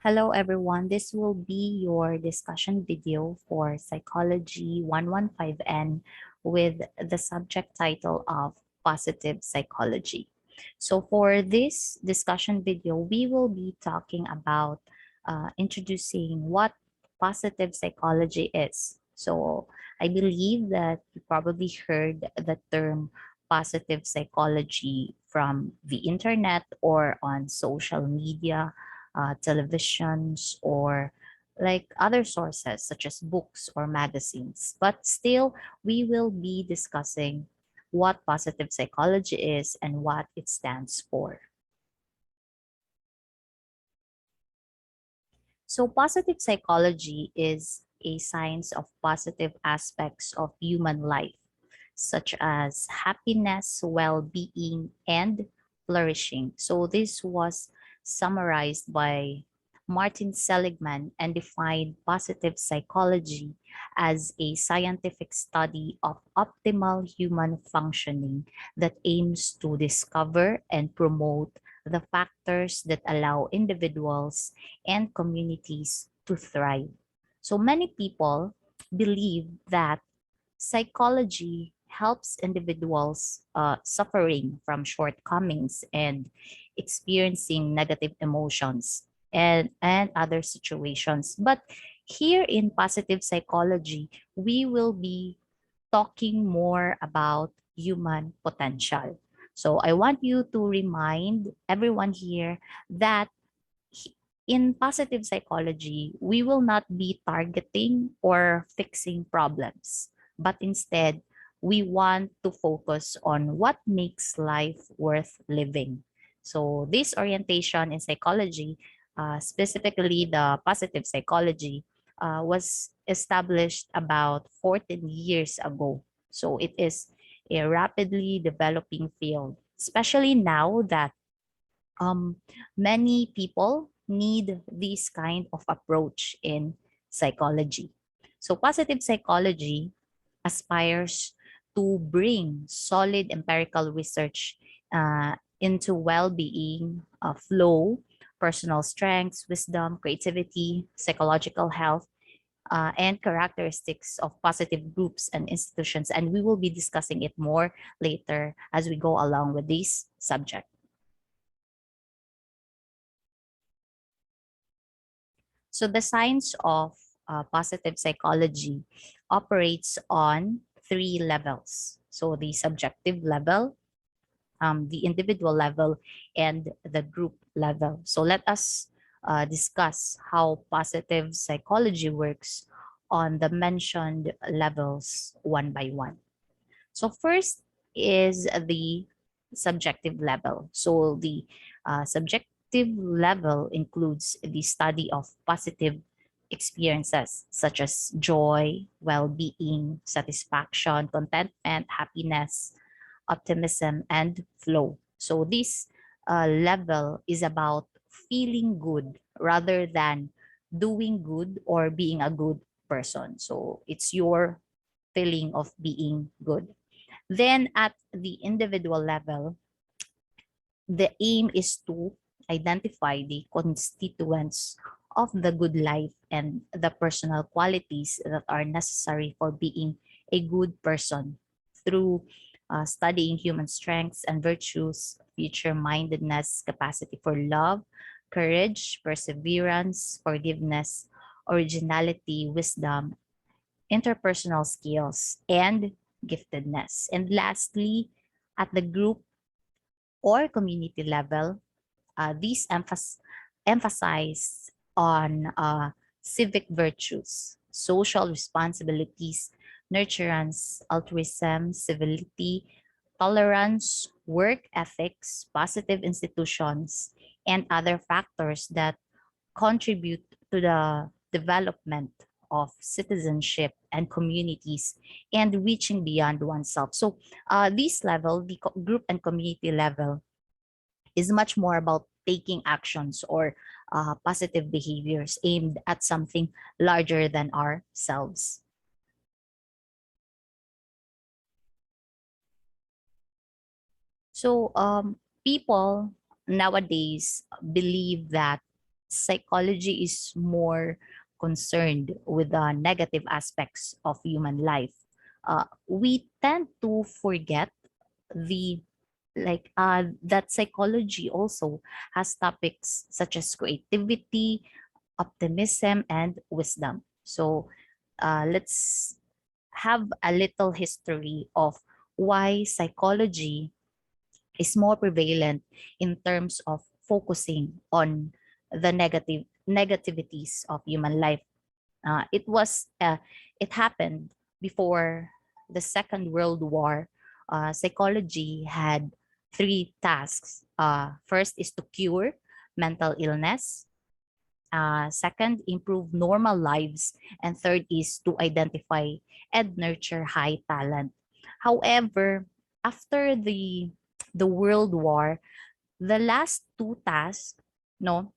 Hello everyone, this will be your discussion video for Psychology 115N with the subject title of Positive Psychology. So for this discussion video, we will be talking about introducing what positive psychology is. So I believe that you probably heard the term positive psychology from the internet or on social media, televisions, or like other sources such as books or magazines. But still, we will be discussing what positive psychology is and what it stands for. So, positive psychology is a science of positive aspects of human life, such as happiness, well being, and flourishing. So, this was summarized by Martin Seligman and defined positive psychology as a scientific study of optimal human functioning that aims to discover and promote the factors that allow individuals and communities to thrive. So many people believe that psychology helps individuals suffering from shortcomings and experiencing negative emotions and other situations. But here in positive psychology, we will be talking more about human potential. So I want you to remind everyone here that in positive psychology, we will not be targeting or fixing problems, but instead, we want to focus on what makes life worth living. So, this orientation in psychology, specifically the positive psychology, was established about 14 years ago. So, it is a rapidly developing field, especially now that um, many people need this kind of approach in psychology. So, positive psychology aspires to bring solid empirical research into well being, flow, personal strengths, wisdom, creativity, psychological health. And characteristics of positive groups and institutions. And we will be discussing it more later as we go along with this subject. So the science of positive psychology operates on three levels. So the subjective level, the individual level, and the group level. So let us discuss how positive psychology works on the mentioned levels one by one. So first is the subjective level. So the subjective level includes the study of positive experiences such as joy, well-being, satisfaction, contentment, happiness, optimism, and flow. So this level is about feeling good rather than doing good or being a good person. So it's your feeling of being good. Then at the individual level, the aim is to identify the constituents of the good life and the personal qualities that are necessary for being a good person through studying human strengths and virtues, future mindedness, capacity for love, courage, perseverance, forgiveness, originality, wisdom, interpersonal skills, and giftedness. And lastly, at the group or community level, these emphasize on civic virtues, social responsibilities, nurturance, altruism, civility, tolerance, work ethics, positive institutions, and other factors that contribute to the development of citizenship and communities and reaching beyond oneself. So, this level, the group and community level, is much more about taking actions or positive behaviors aimed at something larger than ourselves. So, people nowadays believe that psychology is more concerned with the negative aspects of human life. We tend to forget the that psychology also has topics such as creativity, optimism, and wisdom. So let's have a little history of why psychology is more prevalent in terms of focusing on the negativities of human life. It was it happened before the Second World War. Psychology had three tasks. First is to cure mental illness. Second, improve normal lives. And third is to identify and nurture high talent. However, after the World War, the last two tasks, no,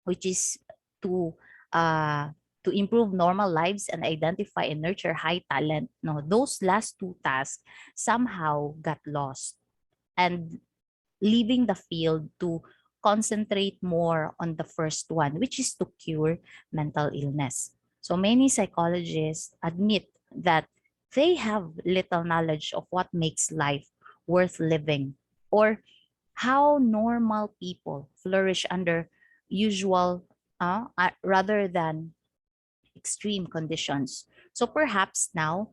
which is to uh, to improve normal lives and identify and nurture high talent, no, those last two tasks somehow got lost, and leaving the field to concentrate more on the first one, which is to cure mental illness. So many psychologists admit that they have little knowledge of what makes life worth living, or how normal people flourish under usual rather than extreme conditions. So perhaps now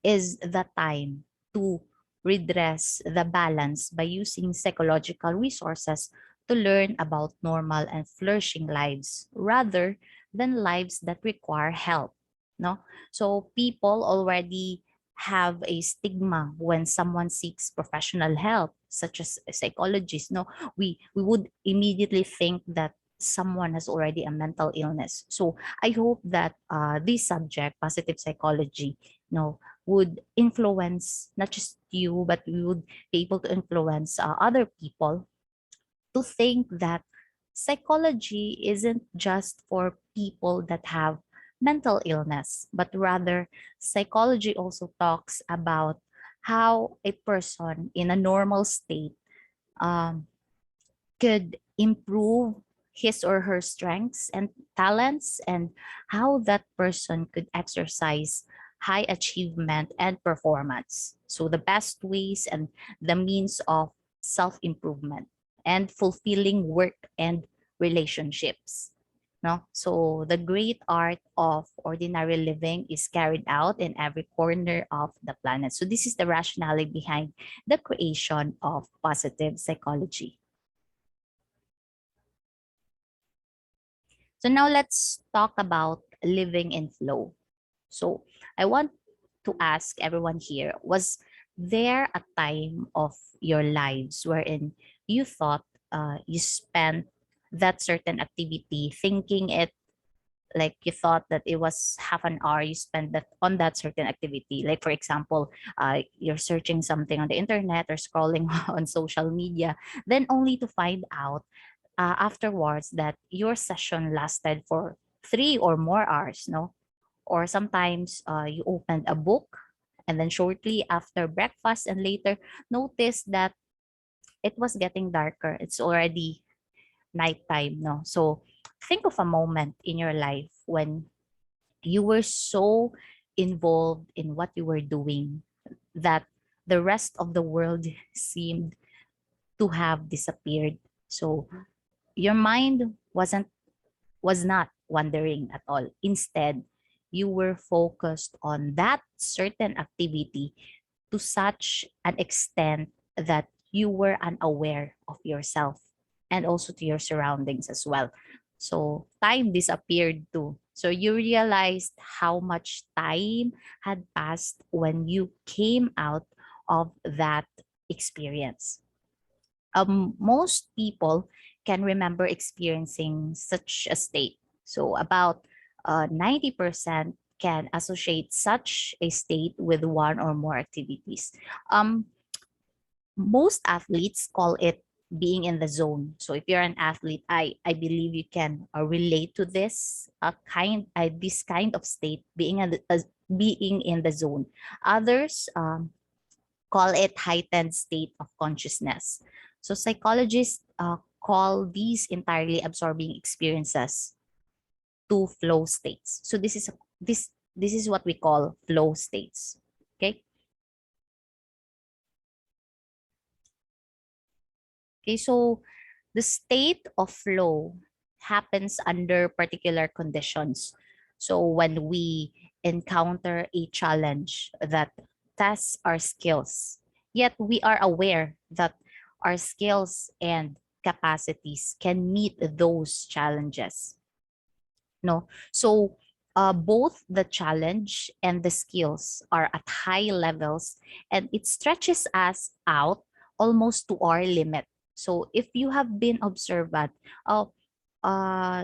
is the time to redress the balance by using psychological resources to learn about normal and flourishing lives rather than lives that require help. No? So people already have a stigma when someone seeks professional help, such as a psychologist. No, we would immediately think that someone has already a mental illness. So I hope that this subject, positive psychology, would influence not just you, but we would be able to influence other people to think that psychology isn't just for people that have mental illness, but rather psychology also talks about how a person in a normal state um, could improve his or her strengths and talents, and how that person could exercise high achievement and performance. So the best ways and the means of self-improvement and fulfilling work and relationships. No? So the great art of ordinary living is carried out in every corner of the planet. So this is the rationale behind the creation of positive psychology. So now let's talk about living in flow. So I want to ask everyone here, was there a time of your lives wherein you thought you spent that certain activity thinking it, like you thought that it was half an hour you spent that on that certain activity, like for example you're searching something on the internet or scrolling on social media, then only to find out afterwards that your session lasted for 3 or more hours, no? Or sometimes you opened a book and then shortly after breakfast and later notice that it was getting darker. It's already nighttime, no? So think of a moment in your life when you were so involved in what you were doing that the rest of the world seemed to have disappeared. So your mind was not wandering at all. Instead, you were focused on that certain activity to such an extent that you were unaware of yourself and also to your surroundings as well. So time disappeared too. So you realized how much time had passed when you came out of that experience. Most people can remember experiencing such a state. So about 90% can associate such a state with one or more activities. Um, Most athletes call it being in the zone. So if you're an athlete, I believe you can relate to this this kind of state, being in the zone. Others call it heightened state of consciousness. So psychologists call these entirely absorbing experiences to flow states. So this is what we call flow states. Okay. Okay, so the state of flow happens under particular conditions. So when we encounter a challenge that tests our skills, yet we are aware that our skills and capacities can meet those challenges. No, so both the challenge and the skills are at high levels, and it stretches us out almost to our limit. So if you have been observant,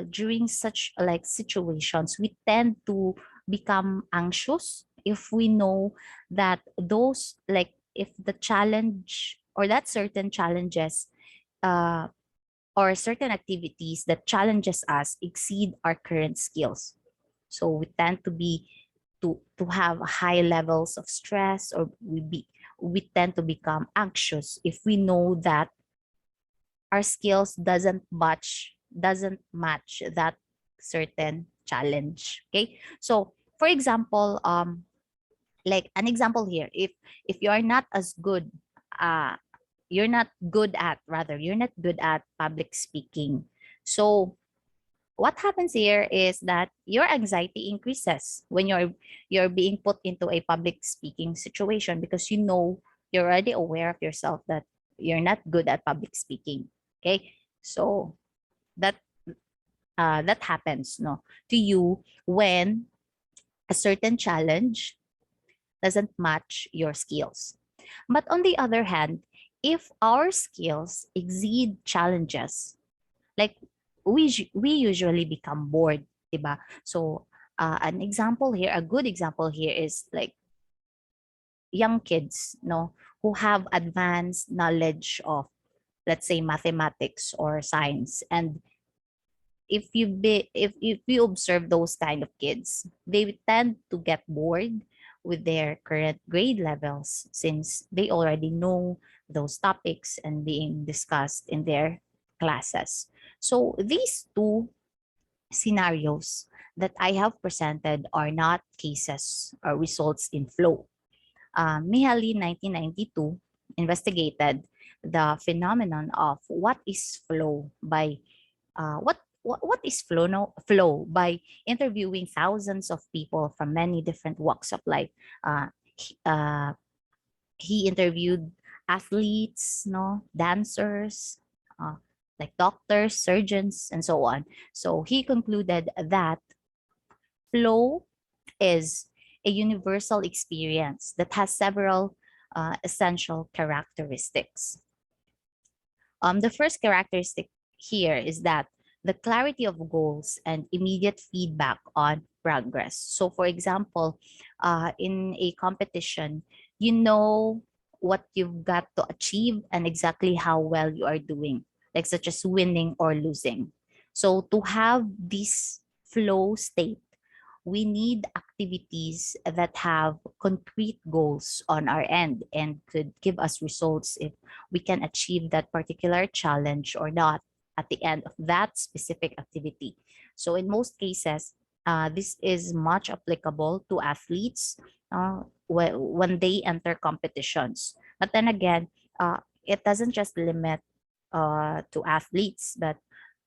during such like situations, we tend to become anxious if we know that those, like, if the challenge or that certain challenges uh, or certain activities that challenges us exceed our current skills. So we tend to be to have high levels of stress, or we tend to become anxious if we know that our skills doesn't match that certain challenge. Okay, so for example, like an example here, if you are not as good, uh you're not good at public speaking. So what happens here is that your anxiety increases when you're being put into a public speaking situation, because you're already aware of yourself that you're not good at public speaking. Okay, so that that happens, no, to you when a certain challenge doesn't match your skills. But on the other hand, if our skills exceed challenges, like we usually become bored, diba? So an example here, a good example here is like young kids, no, who have advanced knowledge of, let's say, mathematics or science. And if you observe those kind of kids, they tend to get bored with their current grade levels, since they already know those topics and being discussed in their classes. So these two scenarios that I have presented are not cases or results in flow. Mihaly, 1992, investigated the phenomenon of what is flow by what is flow, no, flow by interviewing thousands of people from many different walks of life. Uh, he, uh, he interviewed athletes, no, dancers, uh, like doctors, surgeons, and so on. So he concluded that flow is a universal experience that has several essential characteristics. The first characteristic here is that the clarity of goals and immediate feedback on progress. So, for example, in a competition, you know what you've got to achieve and exactly how well you are doing, like such as winning or losing. So, to have this flow state, we need activities that have concrete goals on our end and could give us results if we can achieve that particular challenge or not at the end of that specific activity. So in most cases, this is much applicable to athletes when they enter competitions. But then again, it doesn't just limit to athletes, but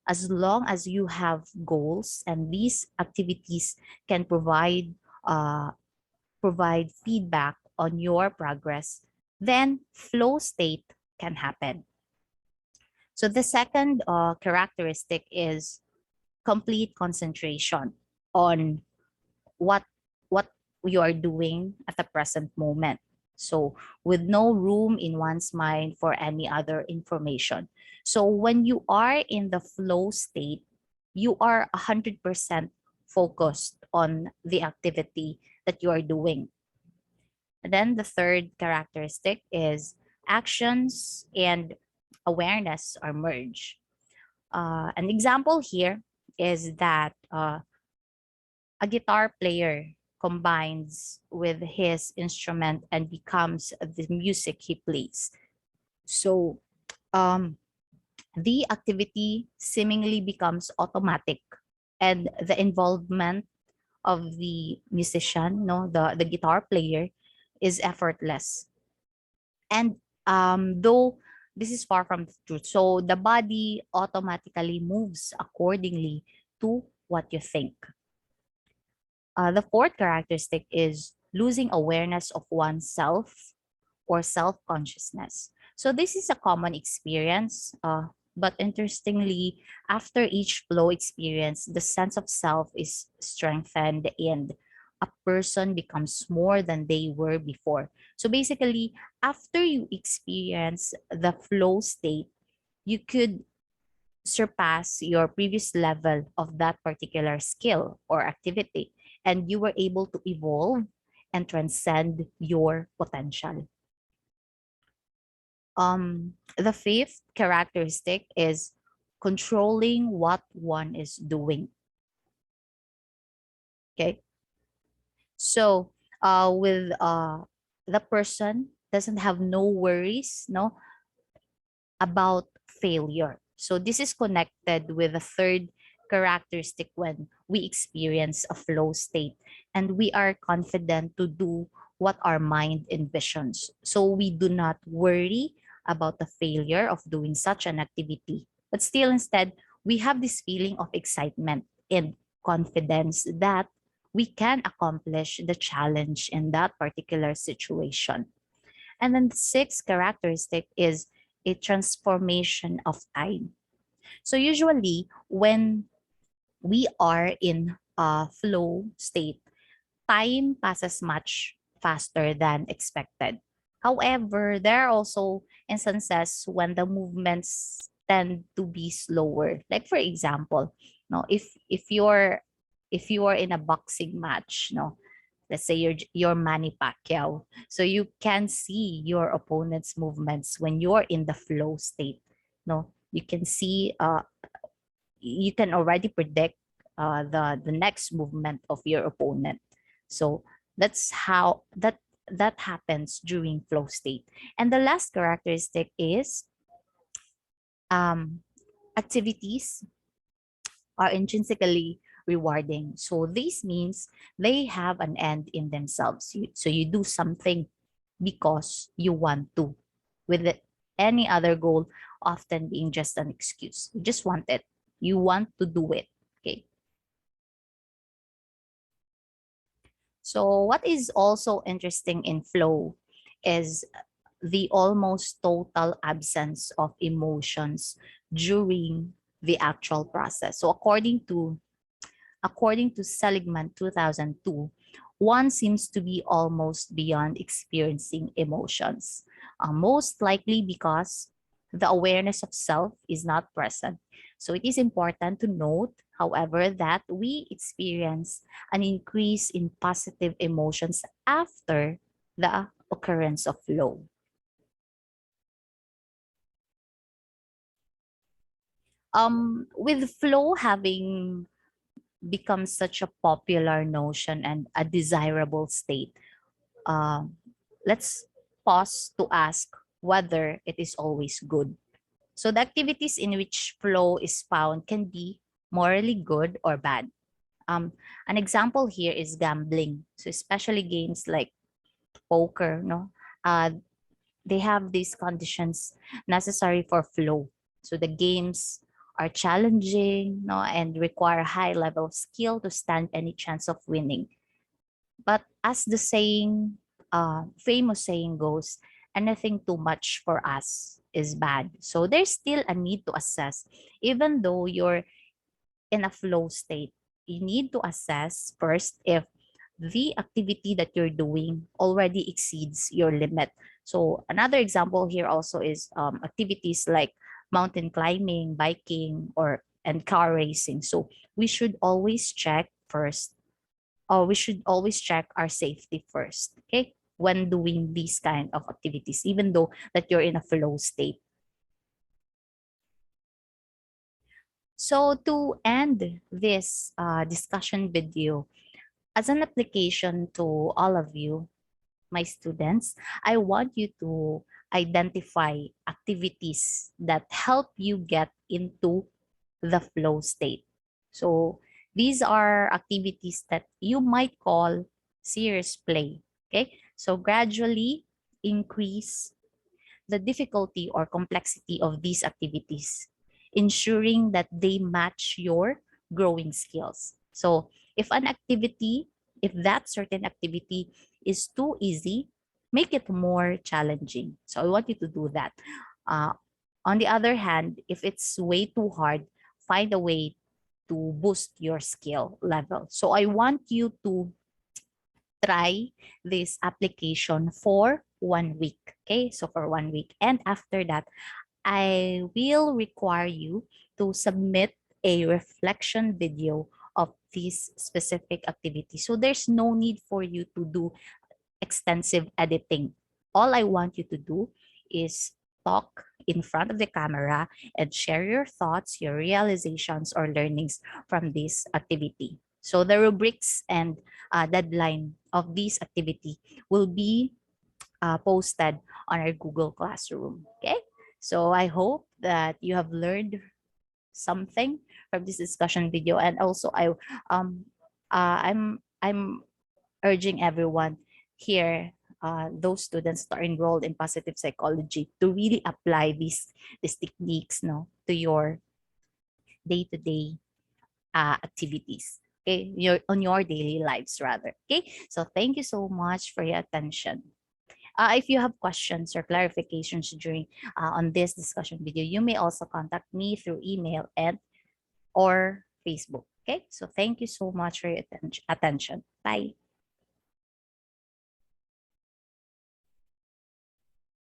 as long as you have goals and these activities can uh, provide feedback on your progress, then flow state can happen. So the second characteristic is complete concentration on what what you are doing at the present moment. So with no room in one's mind for any other information. So when you are in the flow state, you are 100% focused on the activity that you are doing. And then the third characteristic is actions and awareness are merged. An example here is that a guitar player combines with his instrument and becomes the music he plays. So um, the activity seemingly becomes automatic, and the involvement of the musician, no, the guitar player, is effortless. And though this is far from the truth, so the body automatically moves accordingly to what you think. The fourth characteristic is losing awareness of oneself or self consciousness. So, this is a common experience, but interestingly, after each flow experience, the sense of self is strengthened and a person becomes more than they were before. So, basically, after you experience the flow state, you could surpass your previous level of that particular skill or activity, and you were able to evolve and transcend your potential. The fifth characteristic is controlling what one is doing. Okay, so with the person doesn't have no worries, no, about failure. So this is connected with the third characteristic when we experience a flow state and we are confident to do what our mind envisions. So we do not worry about the failure of doing such an activity. But still, instead, we have this feeling of excitement and confidence that we can accomplish the challenge in that particular situation. And then the sixth characteristic is a transformation of time. So usually when we are in a flow state, time passes much faster than expected. However, there are also instances when the movements tend to be slower. Like for example, no, if you are in a boxing match, no, let's say you're Manny Pacquiao, so you can see your opponent's movements when you're in the flow state. No, you can see you can already predict the next movement of your opponent. So that's how that happens during flow state. And the last characteristic is um, activities are intrinsically rewarding. So this means they have an end in themselves. So you do something because you want to, with any other goal often being just an excuse. You just want it. You want to do it. Okay. So what is also interesting in flow is the almost total absence of emotions during the actual process. So according to Seligman 2002, one seems to be almost beyond experiencing emotions, most likely because the awareness of self is not present. So it is important to note, however, that we experience an increase in positive emotions after the occurrence of flow. With flow having become such a popular notion and a desirable state, um, let's pause to ask whether it is always good. So the activities in which flow is found can be morally good or bad. Um, an example here is gambling. So especially games like poker, no, they have these conditions necessary for flow. So the games are challenging, no, and require high level of skill to stand any chance of winning. But as the saying, famous saying goes, anything too much for us is bad. So there's still a need to assess, even though you're in a flow state, you need to assess first if the activity that you're doing already exceeds your limit. So another example here also is activities like mountain climbing, biking, or and car racing. So we should always check first, or we should always check our safety first, okay, when doing these kind of activities, even though that you're in a flow state. So to end this discussion video, as an application to all of you, my students, I want you to identify activities that help you get into the flow state. So these are activities that you might call serious play. Okay, so gradually increase the difficulty or complexity of these activities, ensuring that they match your growing skills. So if that certain activity is too easy, make it more challenging. So I want you to do that. Uh, on the other hand, if it's way too hard, find a way to boost your skill level. So I want you to try this application for 1 week. Okay, so for 1 week. And after that, I will require you to submit a reflection video of this specific activity. So there's no need for you to do extensive editing. All I want you to do is talk in front of the camera and share your thoughts, your realizations, or learnings from this activity. So the rubrics and deadline of this activity will be posted on our Google Classroom. Okay, so I hope that you have learned something from this discussion video, and also I'm urging everyone here, those students that are enrolled in positive psychology, to really apply these techniques, no, to your day-to-day activities. Okay, on your daily lives rather. Okay, so thank you so much for your attention. If you have questions or clarifications during on this discussion video, you may also contact me through email and or Facebook. Okay, so thank you so much for your attention. Bye.